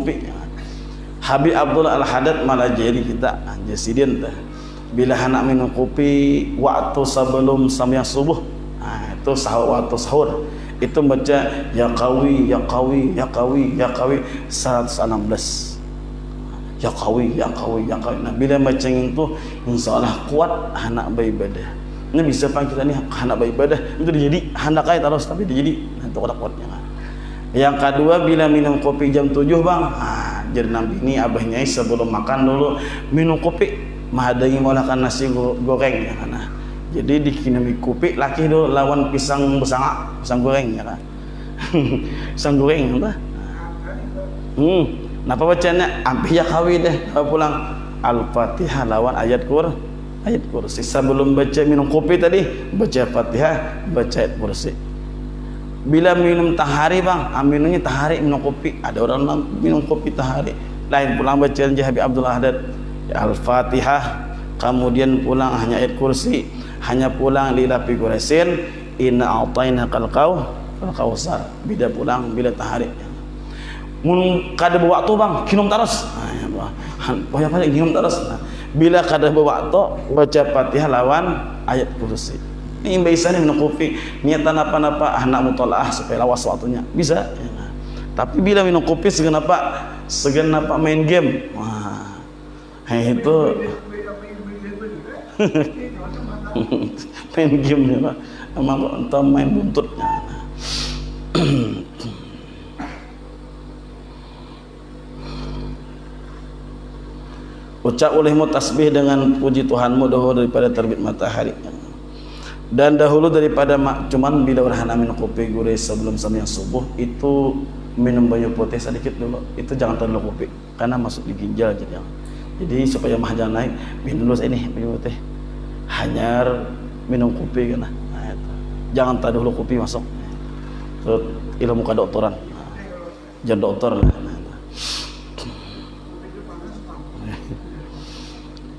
kopi. Habib Abdul Al-Haddad malah jadi kita jasidin dah. Bila hendak minum kopi waktu sebelum sampai subuh, itu sahur, waktu sahur itu baca ya qawi ya qawi ya qawi ya qawi 116. Ya qawi ya qawi ya qawi. Nah, bila baca itu insyaallah kuat hendak beribadah. Ini bisa pak kita ni hendak beribadah itu jadi hendak kait terus tapi dia jadi itu kuat-kuatnya. Yang kedua bila minum kopi jam 7 bang, jadi Nabi ini abahnya sebelum makan dulu minum kopi, mahadai mulakan nasi goreng ya kan. Jadi dikinami kopi laki dulu lawan pisang besangak, pisang goreng ya kan. Pisang goreng apa? Napa bacanya? Ampi ya kawi deh pulang Al-Fatihah lawan ayat kursi. Sebelum baca minum kopi tadi baca Fatihah, baca ayat kursi. Bila minum tahari bang, minumnya tahari minum kopi. Ada orang minum kopi tahari. Lain pulang baca Habib Abdul Haddad Al-Fatihah, kemudian pulang hanya ayat kursi, hanya pulang lila fi Quraisyin, inna a'tainakal kautsar. Bila pulang bila tahari. Mun kada waktu bang, kinum terus. Banyak banyak kinum terus. Bila kada waktu baca Fatihah lawan ayat kursi. Ini bisa nih minum kopi niatan apa-apa anak mutolaah supaya lawas waktunya bisa ya. Tapi bila minum kopi segenapa main game, wah itu main game ya pak, atau main buntut ya. Ucap olehmu tasbih dengan puji Tuhanmu dahulu daripada terbit matahari. Dan dahulu daripada cuman bila orang hendak minum kopi gurih sebelum sembahyang subuh itu minum banyu putih sedikit dulu. Itu jangan terlalu kopi karena masuk di ginjal jadi supaya mah jangan naik minum dulu ini banyu putih. Hanyar minum kopi kena. Nah, itu. Jangan tak dulu kopi masuk. Terus ilmu kedokteran. Jangan dokter lah.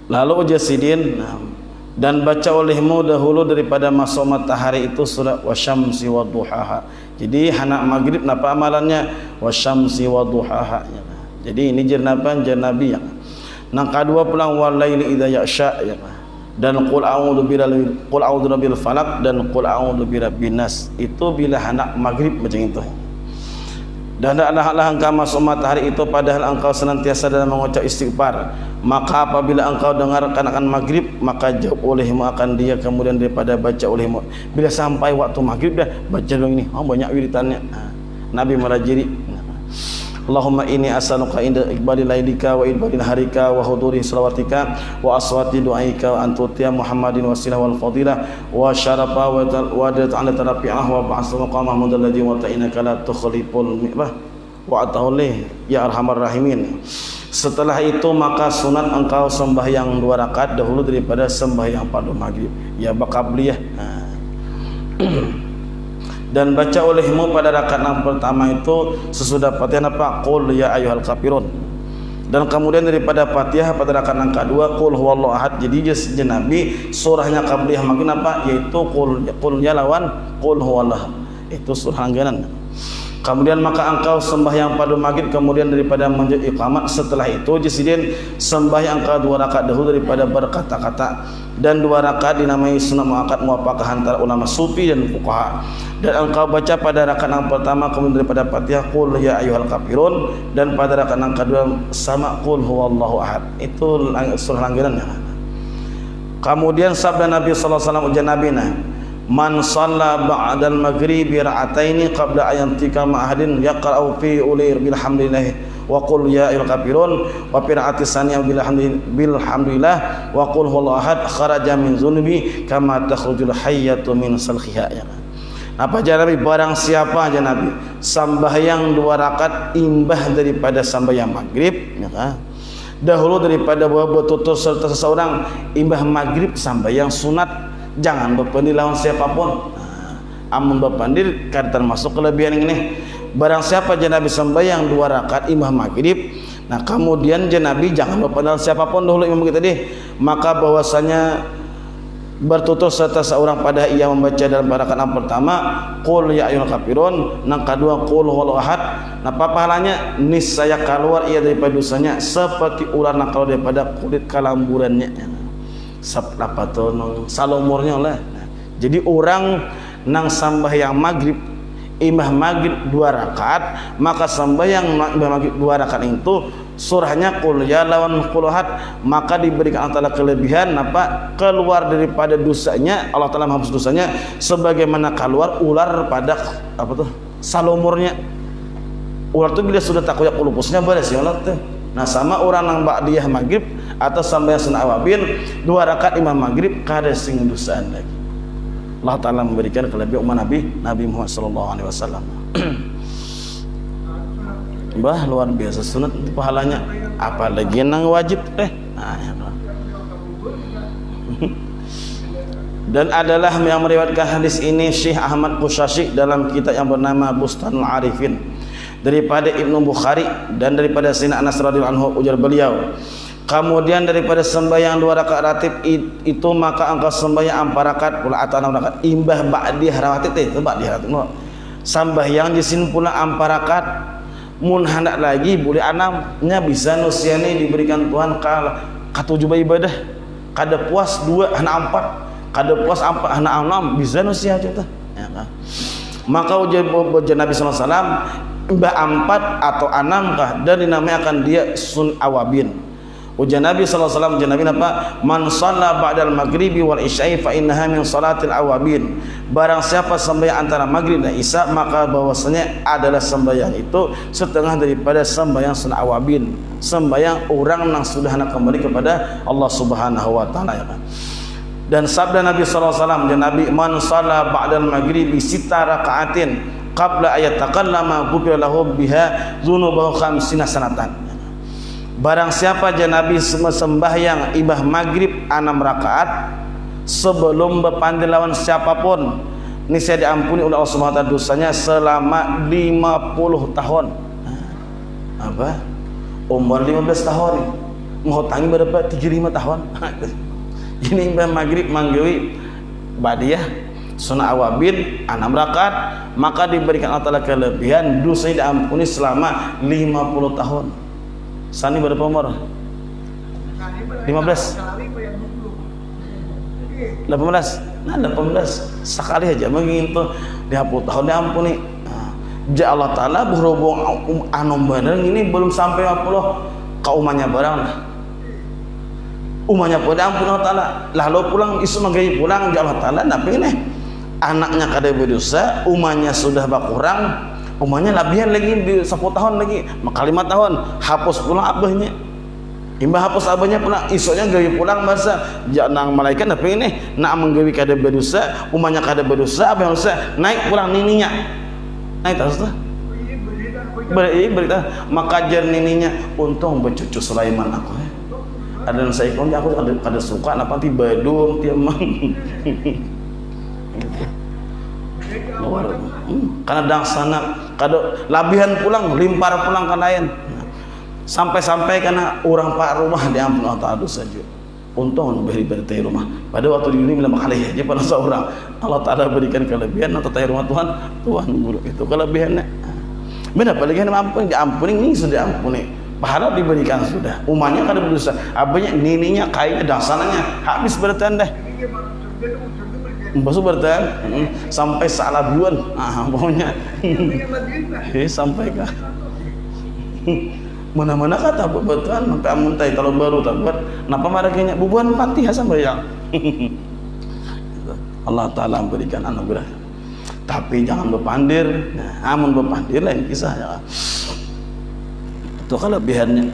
Lalu jasidin dan baca olehmu dahulu daripada masuk matahari itu surat wasyamsi wadduhaha. Jadi hanak maghrib napa amalannya wasyamsi wadduhaha. Jadi ini jernapan jernabi yang. Nang kedua pulang walaili idza yasha ya. Dan qul a'udzu birabbil falaq dan qul a'udzu birabbin nas. Itu bila hanak maghrib macam itu. Dan hendaklah engkau masuk matahari itu padahal engkau senantiasa dalam mengucap istighfar. Maka apabila engkau dengarkan akan maghrib, maka jawab olehmu akan dia kemudian daripada baca olehmu. Bila sampai waktu maghrib dah baca dong ini. Banyak wiritannya. Nabi merajiri. Allahumma inni as'aluka inda iqbali lailika wa idbari naharika wa huduri salawatika wa aswati du'aika wa antutia Muhammadin wasilah wal fadilah wa syarafa wa ta'ala tarafi'ah wa ba'asu maqamah mudalladhi wa ta'inaka la tukhliful mi'bah wa atahulih ya arhamar rahimin. Setelah itu maka sunat engkau sembahyang 2 rakaat dahulu daripada sembahyang pada maghrib ya baqabliyah. Dan baca olehmu pada rakaat yang pertama itu sesudah Fatihah apa? Qul ya ayyuhal kafirun. Dan kemudian daripada Fatihah pada rakaat yang kedua qul huwallahu ahad. Jadi Nabi surahnya qabliyah makin apa? Yaitu qulnya lawan qul huwallahu. Itu surah langganan. Kemudian maka engkau sembahyang pada maghrib kemudian daripada menjadi iqamat setelah itu jasidin sembahyang engkau 2 rakaat dahulu daripada berkata-kata dan 2 rakaat dinamai sunat muakkad muwafaqah antara ulama sufi dan fuqaha. Dan engkau baca pada rakaat yang pertama kemudian daripada Fatihah qul ya ayyuhal kafirun dan pada rakaat yang kedua sama qul huwallahu ahad. Itu surah langganan ya. Kemudian sabda Nabi sallallahu alaihi wasallam ujar Nabi man shalla ba'dal maghribi ra'ataini qabla ayantika ma'ahadin yaqra'u fi ulir bilhamdulillah wa qul ya ayyuhal kafirun wa fi ra'ati saniyah bilhamdulillah wa qul huwallahu ahad kharaja min zunubi kama takhrujul hayyatu min salkhiha ya. Apa aja Nabi barang siapa aja Nabi sembahyang 2 rakaat imbah daripada sembahyang maghrib ya kan? Dahulu daripada bertutur serta seseorang imbah maghrib sembahyang sunat jangan berpandil lawan siapapun. Amun berpandil kan termasuk kelebihan ini. Barang siapa Nabi sembahyang 2 rakaat imam maghrib, nah kemudian Nabi jangan berpandil siapapun dahulu imam kita tadi, maka bahwasanya bertutur serta seorang pada ia membaca dalam rakaat yang pertama qul ya ayyuhal kafirun, yang kedua qul huwallahu ahad. Napa pahalanya? Niscaya keluar ia daripada dosanya seperti ular yang keluar daripada kulit kalamburannya. Apa tuh salumurnya lah. Jadi orang nang sambahyang maghrib, imah maghrib 2 rakaat, maka sambahyang imah maghrib 2 rakaat itu surahnya qul ya lawan qul ahad, maka diberikan antara kelebihan apa? Keluar daripada dosanya, Allah Taala menghapus dosanya sebagaimana keluar ular pada apa tuh? Salumurnya. Ular itu bila sudah tak koyak ulupusnya beres ya Allah tuh. Nah sama orang nang ba'diyah maghrib atau sambahyang sunat awabin 2 rakaat imam maghrib kada sing dosaan lagi. Allah Ta'ala memberikan kelebihan umat Nabi Muhammad SAW. Bah luar biasa sunat itu pahalanya, apalagi yang wajib nah, ya. Dan adalah yang meriwayatkan hadis ini Syekh Ahmad Qushashi dalam kitab yang bernama Bustanul Arifin daripada Ibnu Bukhari dan daripada Sayyidina Anas radhiyallahu anhu, ujar beliau, kemudian daripada sembahyang 2 rakaat ratib itu maka engkau sembahyang 4 rakaat pula atau 6 rakaat imbah ba'diyah ratib itu ba'diyah ratib sembahyang jisin pula 4 rakaat mun hendak lagi boleh 6-nya bisa nusiane diberikan Tuhan katujuh ibadah kada puas 2 hendak 4 kada puas 4 hendak 6 bisa nusia kita ya kan? Maka ujar Nabi SAW imbah 4 atau 6 kah dan dinamakan dia sun awabin. Ujar Nabi SAW, ujar Nabi apa? Man shalla ba'dal maghribi wal isya'i fa innaha min salatil awabin. Barang siapa sembahyang antara maghrib dan isya, maka bahwasanya adalah sembahyang itu setengah daripada sembahyang sunat awabin, sembahyang orang yang sudah hendak kembali kepada Allah Subhanahu wa taala ya. Dan sabda Nabi SAW, ujar Nabi, man shalla ba'dal maghribi 6 rakaatin qabla ayat takallama ghufira lahu biha dzunubahu 50 sanatan. Barang siapa Nabi sembahyang ibah maghrib 6 rakaat sebelum berpandai lawan siapapun, niscaya diampuni oleh Allah Subhanahu wa taala dosanya selama 50 tahun. Apa? Umur 15 tahun. Mau tangi berapa? 35 tahun. Ini ibah maghrib manggawi ba'diyah sunat awabin 6 rakaat, maka diberikan Allah Taala kelebihan dosanya diampuni selama 50 tahun. Sani berapa umur? 15? 18? Nah 18 sekali aja begitu dihapus tahun diampuni. Ja Allah Ta'ala berhubung anom bareng ini belum sampai 50 ke umahnya barang lah. Umahnya pun diampuni Allah Ta'ala. Lalu pulang isu magayi pulang ja Allah Ta'ala tapi ini anaknya kada berdosa, umahnya sudah berkurang, umahnya labihan lagi di 10 tahun lagi, maka 5 tahun hapus pulang abahnya. Imbah hapus abahnya pulang, isoknya gawi pulang bahasa janang malaikat tapi ini nak menggawi kada berdosa, umahnya kada berdosa, abah yang dosa naik pulang nininya. Naik terus tuh. Berita maka jar nininya untung bercucu Sulaiman aku. Ada yang saya ikut aku kada suka apa ti badung ti emang. Karena dang sana kado labihan pulang limpar pulang kan lain sampai karena orang pak rumah diampun Allah Ta'ala saja. Untung beri bertai rumah pada waktu di dunia bilang kali aja pada seorang Allah Ta'ala berikan kelebihan atau tai rumah Tuhan buruk itu kelebihannya benar apalagi ampun diampuni ini sudah diampuni pahala diberikan sudah umahnya kada berdosa abahnya nininya kayaknya dasananya habis bertanda Basu bertahan sampai salah buan, pokoknya sampai kah mana-mana kata bertahan sampai amuntai kalau baru tak buat, napa marahnya bubuan Fatihah sampai yang Allah Ta'ala memberikan anugerah, tapi jangan berpandir, amun berpandir lain kisah ya. Itu kelebihannya.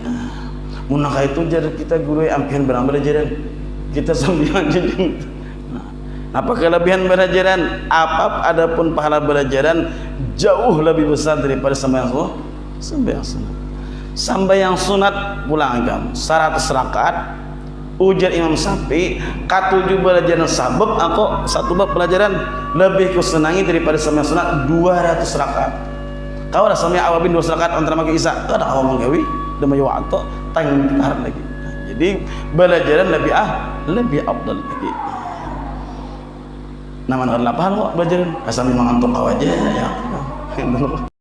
Munakah itu jadi kita guru ampian belajaran kita sambil jadi. Apa kelebihan belajaran? Adapun pahala belajaran jauh lebih besar daripada sembahyang sunat. Sembahyang sunat pulang agam 100 rakaat. Ujar Imam Syafi'i, katujuh belajaran sabab aku satu bab pelajaran lebih kusenangi daripada sembahyang sunat 200 rakaat. Kau ada sembahyang awabin 200 rakaat antara maghrib isya, kada ngomong gawi demi waktu tangtar lagi. Jadi belajaran lebih afdal lagi. Nama apa lo belajar asal memang antuk aja ya